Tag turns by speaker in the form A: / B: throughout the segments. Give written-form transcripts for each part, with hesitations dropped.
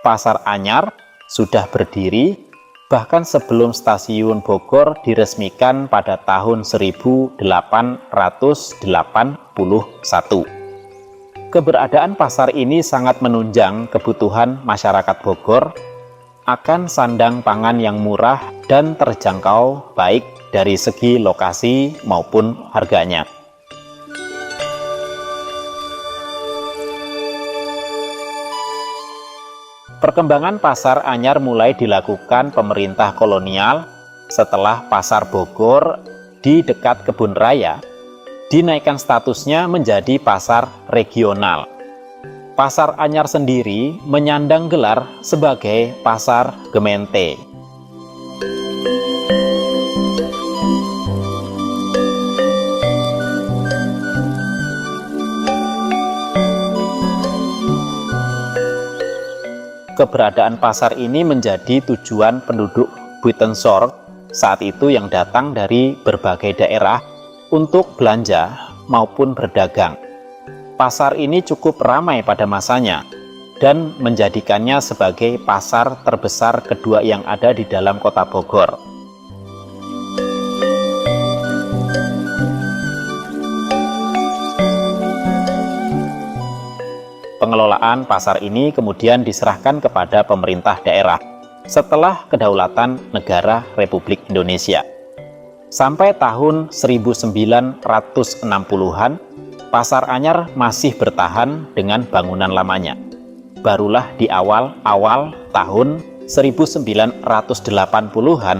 A: Pasar Anyar sudah berdiri bahkan sebelum stasiun Bogor diresmikan pada tahun 1881. Keberadaan pasar ini sangat menunjang kebutuhan masyarakat Bogor akan sandang pangan yang murah dan terjangkau baik dari segi lokasi maupun harganya. Perkembangan Pasar Anyar mulai dilakukan pemerintah kolonial setelah Pasar Bogor di dekat Kebun Raya dinaikkan statusnya menjadi pasar regional. Pasar Anyar sendiri menyandang gelar sebagai Pasar Gemeente. Keberadaan pasar ini menjadi tujuan penduduk Buitenzorg saat itu yang datang dari berbagai daerah untuk belanja maupun berdagang. Pasar ini cukup ramai pada masanya dan menjadikannya sebagai pasar terbesar kedua yang ada di dalam kota Bogor. Pengelolaan pasar ini kemudian diserahkan kepada pemerintah daerah setelah kedaulatan negara Republik Indonesia. Sampai tahun 1960-an, Pasar Anyar masih bertahan dengan bangunan lamanya. Barulah di awal tahun 1980-an,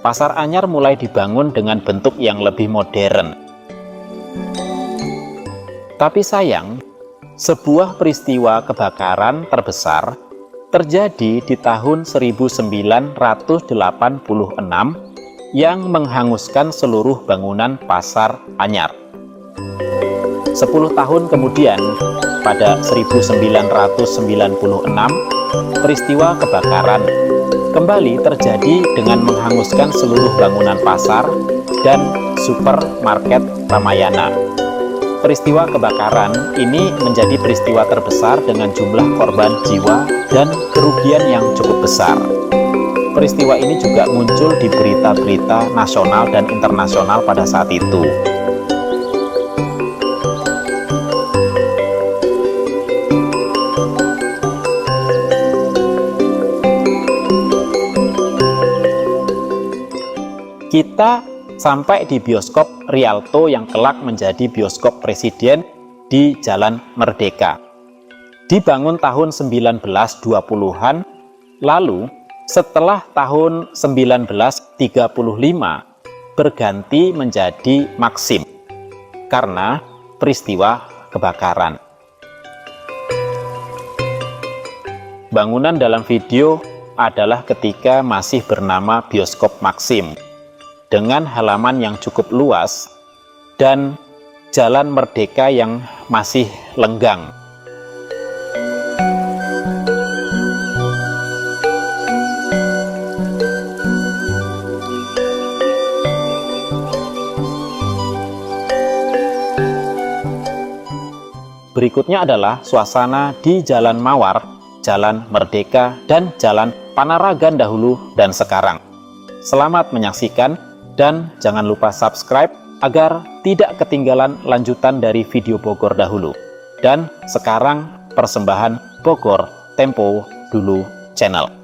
A: Pasar Anyar mulai dibangun dengan bentuk yang lebih modern. Tapi sayang, sebuah peristiwa kebakaran terbesar terjadi di tahun 1986 yang menghanguskan seluruh bangunan Pasar Anyar. 10 tahun kemudian, pada 1996, peristiwa kebakaran kembali terjadi dengan menghanguskan seluruh bangunan pasar dan supermarket Ramayana. Peristiwa kebakaran ini menjadi peristiwa terbesar dengan jumlah korban jiwa dan kerugian yang cukup besar. Peristiwa ini juga muncul di berita-berita nasional dan internasional pada saat itu. Kita sampai di bioskop Rialto yang kelak menjadi bioskop presiden di Jalan Merdeka. Dibangun tahun 1920-an, lalu setelah tahun 1935 berganti menjadi Maxim karena peristiwa kebakaran. Bangunan dalam video adalah ketika masih bernama Bioskop Maxim, dengan halaman yang cukup luas dan Jalan Merdeka yang masih lenggang. Berikutnya adalah suasana di Jalan Mawar, Jalan Merdeka, dan Jalan Panaragan dahulu dan sekarang. Selamat menyaksikan. Dan jangan lupa subscribe agar tidak ketinggalan lanjutan dari video Bogor dahulu. Dan sekarang persembahan Bogor Tempo Dulu Channel.